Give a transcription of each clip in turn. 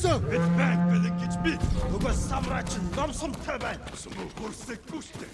хийсэн? Бид банк бэлэн гэж би нөгөө самраач номсомтой байна. Сүмүү хөрсөхгүй штэ.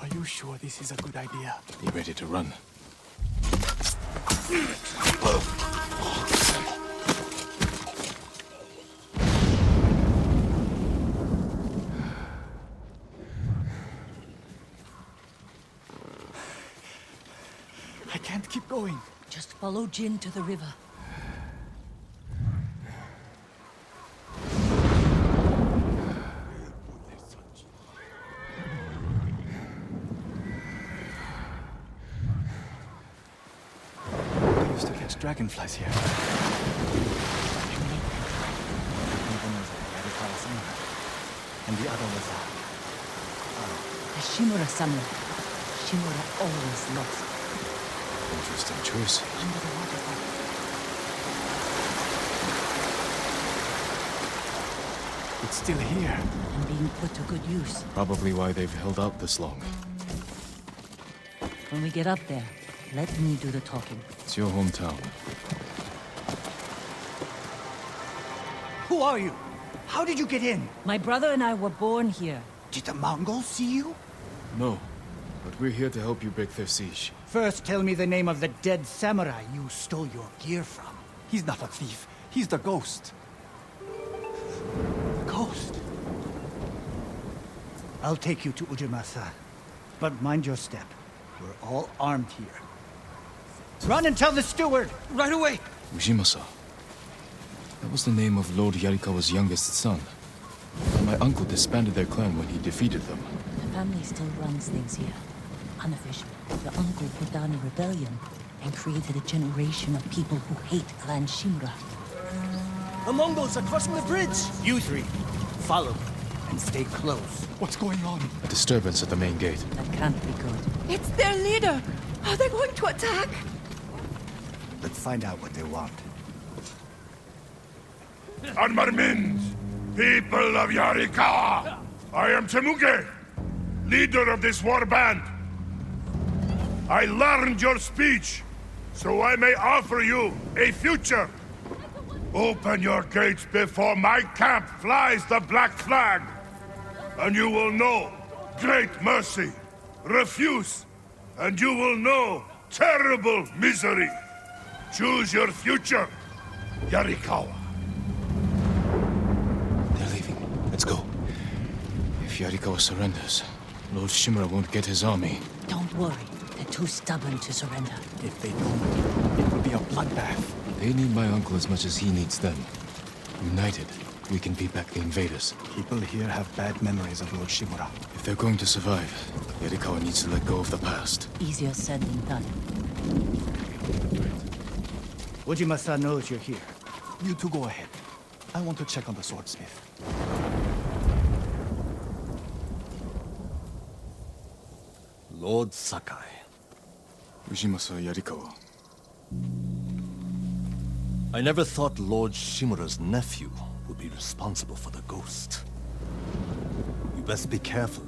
Are you sure this is a good idea? You ready to run? I can't keep going. Just follow Jin to the river. I used to catch dragonflies here. One was a YARIKAWA samurai, and the other was The Shimura samurai. Shimura always lost. Interesting choice. Under the waterfall. It's still here. And being put to good use. Probably why they've held out this long. When we get up there, let me do the talking. It's your hometown. Who are you? How did you get in? My brother and I were born here. Did the Mongols see you? No, but we're here to help you break their siege. First, tell me the name of the dead samurai you stole your gear from. He's not a thief. He's the ghost. The ghost? I'll take you to Ujimasa. But mind your step. We're all armed here. Run and tell the steward! Right away! Ujimasa. That was the name of Lord Yarikawa's youngest son. My uncle disbanded their clan when he defeated them. The family still runs things here. Unofficially, your uncle put down a rebellion and created a generation of people who hate Clan Shimura. The Mongols are crossing the bridge! You three, follow me and stay close. What's going on? A disturbance at the main gate. That can't be good. It's their leader! Are they going to attack? Let's find out what they want. Armarmins, people of Yarikawa! I am Temuge, leader of this war band. I learned your speech, so I may offer you a future. Open your gates before my camp flies the black flag, and you will know great mercy. Refuse, and you will know terrible misery. Choose your future, Yarikawa. They're leaving. Let's go. If Yarikawa surrenders, Lord Shimura won't get his army. Don't worry. They're too stubborn to surrender. If they don't, it will be a bloodbath. They need my uncle as much as he needs them. United, we can beat back the invaders. People here have bad memories of Lord Shimura. If they're going to survive, Yarikawa needs to let go of the past. Easier said than done. Ujimasa knows you're here. You two go ahead. I want to check on the swordsmith. Lord Sakai. Ujimasa Yarikawa. I never thought Lord Shimura's nephew would be responsible for the ghost. You best be careful,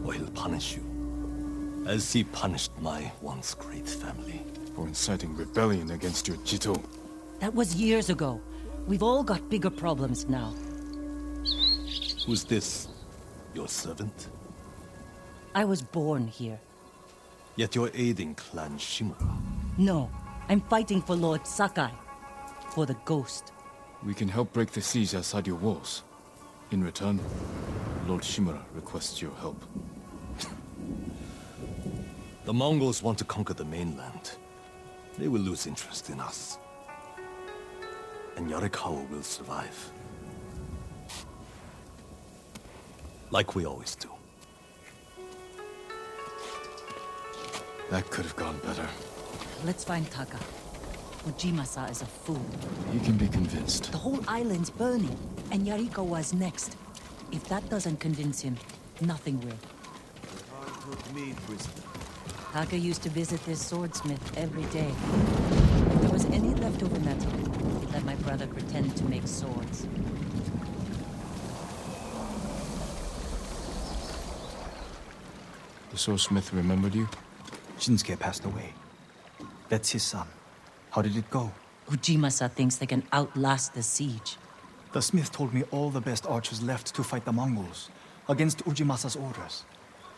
or he'll punish you. As he punished my once great family. For inciting rebellion against your Jito. That was years ago. We've all got bigger problems now. Who's this? Your servant? I was born here. Yet you're aiding Clan Shimura. No, I'm fighting for Lord Sakai. For the ghost. We can help break the siege outside your walls. In return, Lord Shimura requests your help. The Mongols want to conquer the mainland. They will lose interest in us. And Yarikawa will survive. Like we always do. That could have gone better. Let's find Taka. Ujimasa is a fool. He can be convinced. The whole island's burning, and Yarikawa's next. If that doesn't convince him, nothing will. Taka used to visit this swordsmith every day. If there was any leftover metal, he'd let my brother pretend to make swords. The swordsmith remembered you? Shinsuke passed away. That's his son. How did it go? Ujimasa thinks they can outlast the siege. The smith told me all the best archers left to fight the Mongols, against Ujimasa's orders.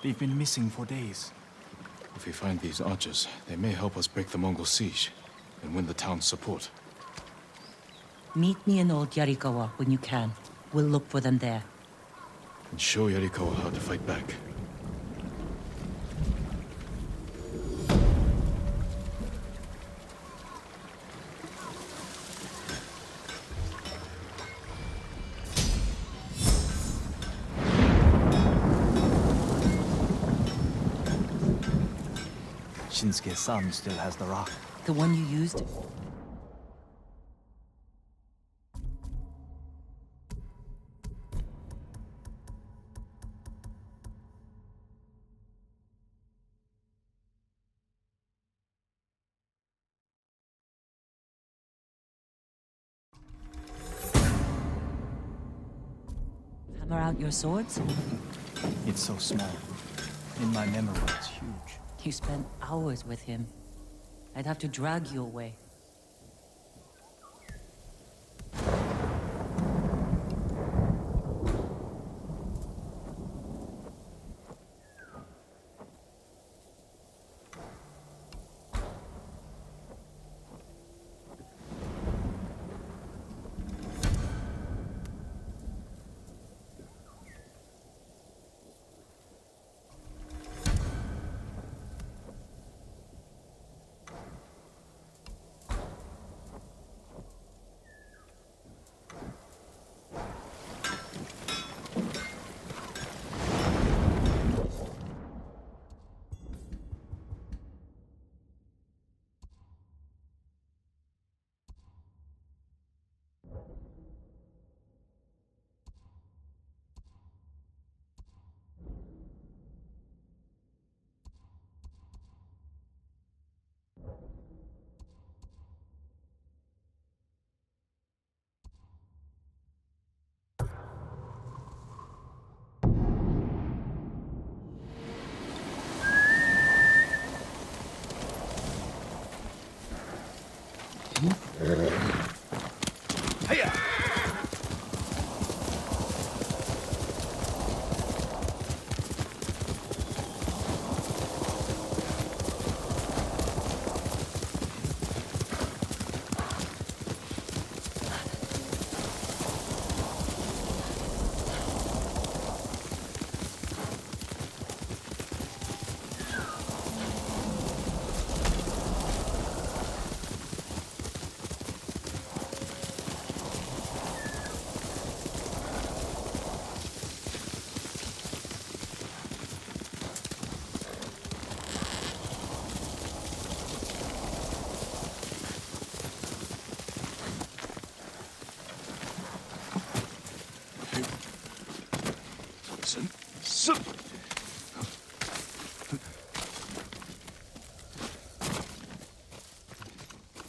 They've been missing for days. If we find these archers, they may help us break the Mongol siege and win the town's support. Meet me in old Yarikawa when you can. We'll look for them there. And show Yarikawa how to fight back. Shinsuke's son still has the rock. The one you used? Hammer out your swords? It's so small. In my memory, it's huge. You spent hours with him. I'd have to drag you away.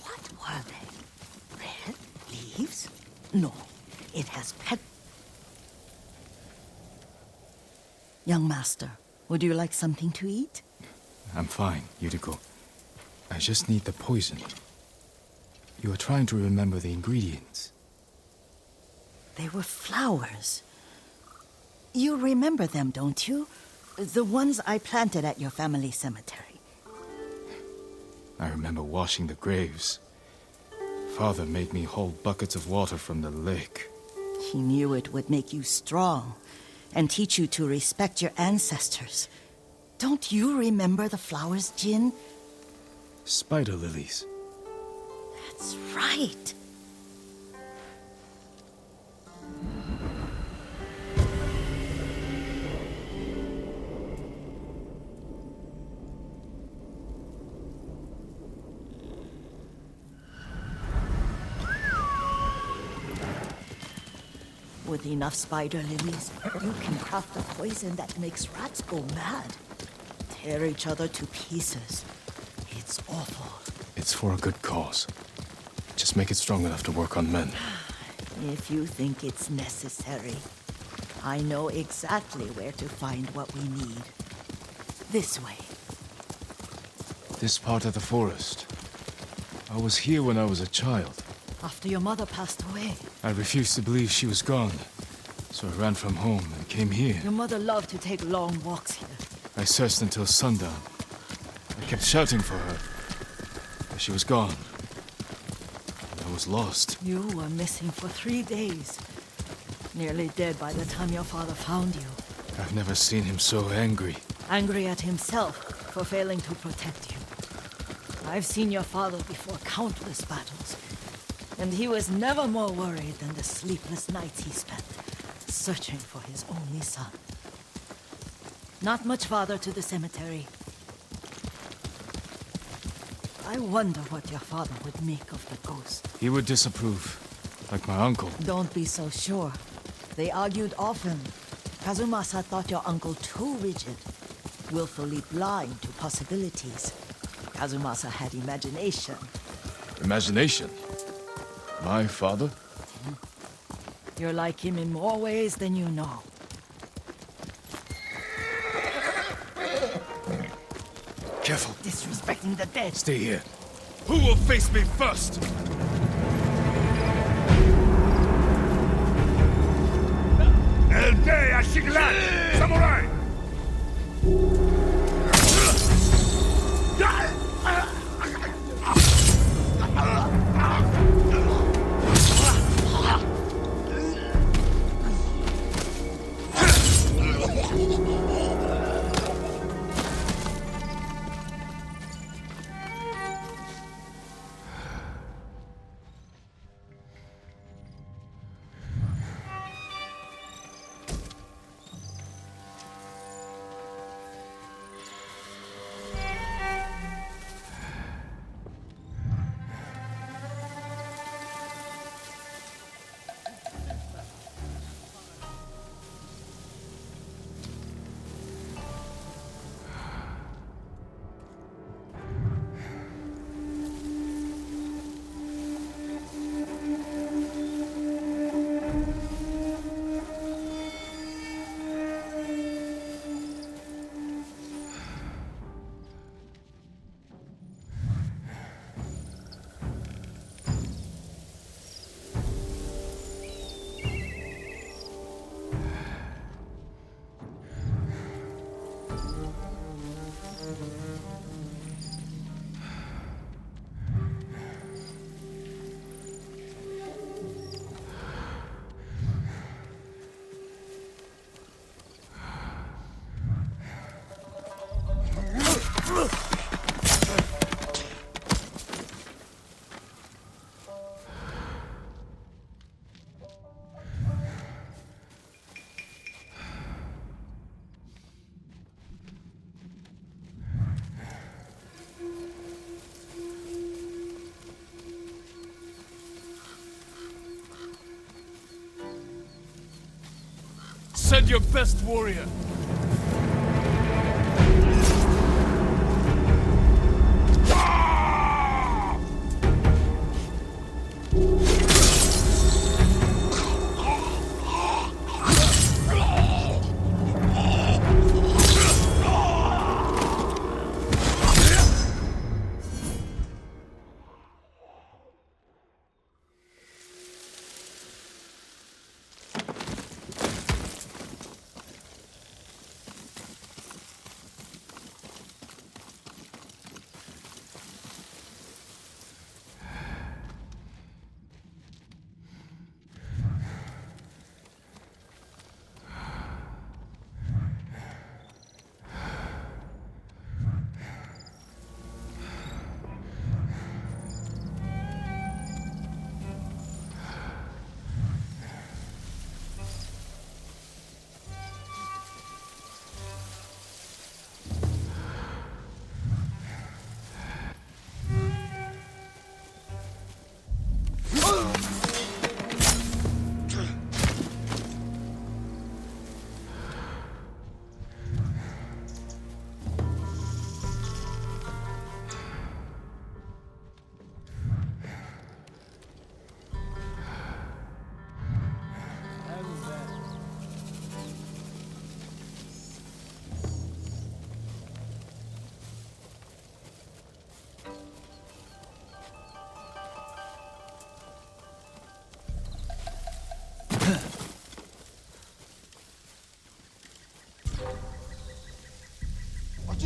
What were they? Red leaves? No, it has pet. Young master, would you like something to eat? I'm fine, Yuriko. I just need the poison. You are trying to remember the ingredients. They were flowers. You remember them, don't you? The ones I planted at your family cemetery. I remember washing the graves. Father made me hold buckets of water from the lake. He knew it would make you strong and teach you to respect your ancestors. Don't you remember the flowers, Jin? Spider lilies. That's right. With enough spider lilies, you can craft a poison that makes rats go mad. Tear each other to pieces. It's awful. It's for a good cause. Just make it strong enough to work on men. If you think it's necessary, I know exactly where to find what we need. This way. This part of the forest. I was here when I was a child. After your mother passed away. I refused to believe she was gone. So I ran from home and came here. Your mother loved to take long walks here. I searched until sundown. I kept shouting for her. But she was gone. I was lost. You were missing for 3 days. Nearly dead by the time your father found you. I've never seen him so angry. Angry at himself for failing to protect you. I've seen your father before countless battles. And he was never more worried than the sleepless nights he spent searching for his only son. Not much farther to the cemetery. I wonder what your father would make of the ghost. He would disapprove, like my uncle. Don't be so sure. They argued often. Kazumasa thought your uncle too rigid, willfully blind to possibilities. Kazumasa had imagination. Imagination? My father? You're like him in more ways than you know. Careful. Disrespecting the dead. Stay here. Who will face me first? El Dey Ashiglan! Samurai! Send your best warrior.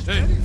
Hey!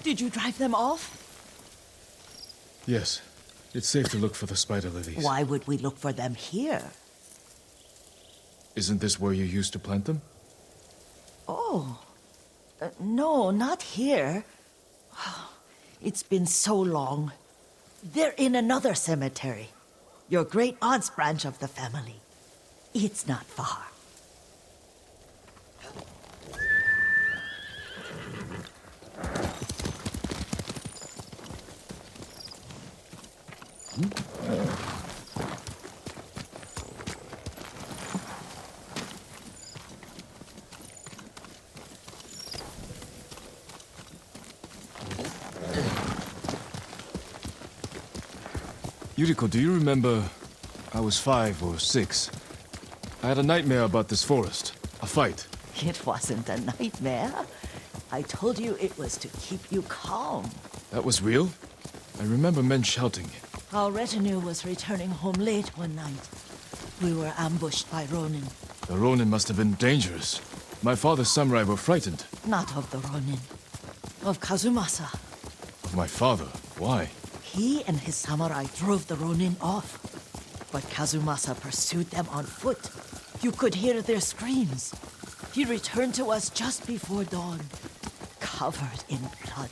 Did you drive them off? Yes. It's safe to look for the spider lilies. Why would we look for them here? Isn't this where you used to plant them? Oh. No, not here. It's been so long. They're in another cemetery. Your great-aunt's branch of the family. It's not far. Yuriko, do you remember? I was 5 or 6. I had a nightmare about this forest. A fight. It wasn't a nightmare. I told you it was to keep you calm. That was real? I remember men shouting. Our retinue was returning home late one night. We were ambushed by Ronin. The Ronin must have been dangerous. My father's samurai were frightened. Not of the Ronin. Of Kazumasa. Of my father? Why? He and his samurai drove the Ronin off. But Kazumasa pursued them on foot. You could hear their screams. He returned to us just before dawn, covered in blood.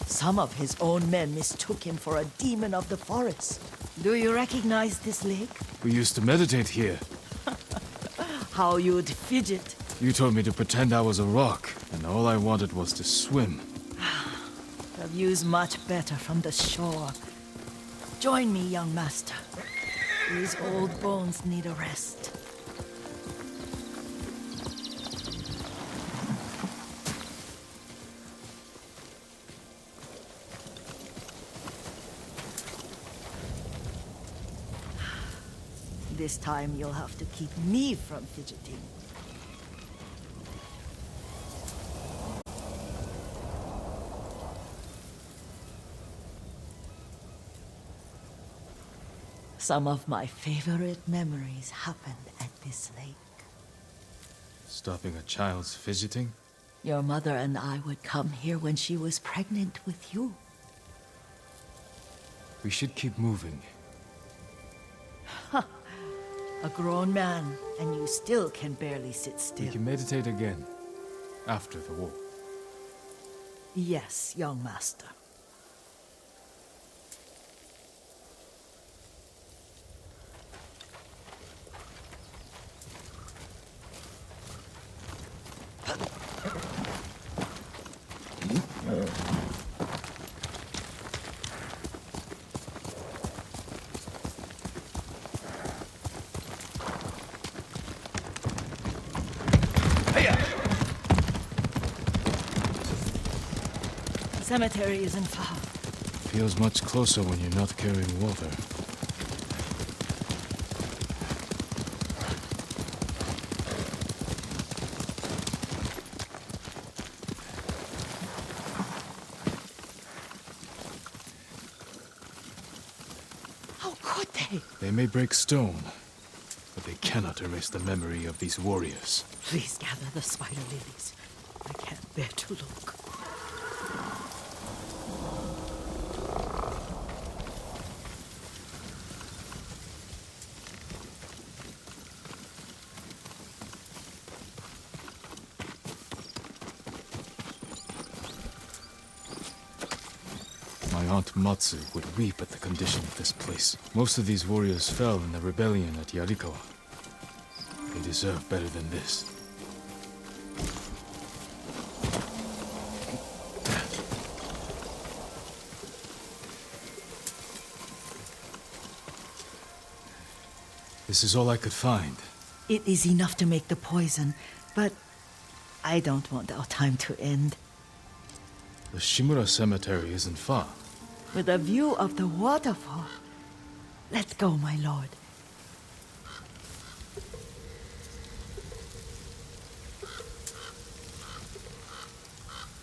Some of his own men mistook him for a demon of the forest. Do you recognize this lake? We used to meditate here. How you'd fidget. You told me to pretend I was a rock, and all I wanted was to swim. The view's much better from the shore. Join me, young master. These old bones need a rest. This time you'll have to keep me from fidgeting. Some of my favorite memories happened at this lake. Stopping a child's fidgeting? Your mother and I would come here when she was pregnant with you. We should keep moving. A grown man, and you still can barely sit still. We can meditate again, after the war. Yes, young master. Cemetery isn't far. Feels much closer when you're not carrying water. How could they? They may break stone, but they cannot erase the memory of these warriors. Please gather the spider lilies. I can't bear to look. My Aunt Matsu would weep at the condition of this place. Most of these warriors fell in the rebellion at YARIKAWA. They deserve better than this. This is all I could find. It is enough to make the poison, but I don't want our time to end. The Shimura Cemetery isn't far. With a view of the waterfall. Let's go, my lord.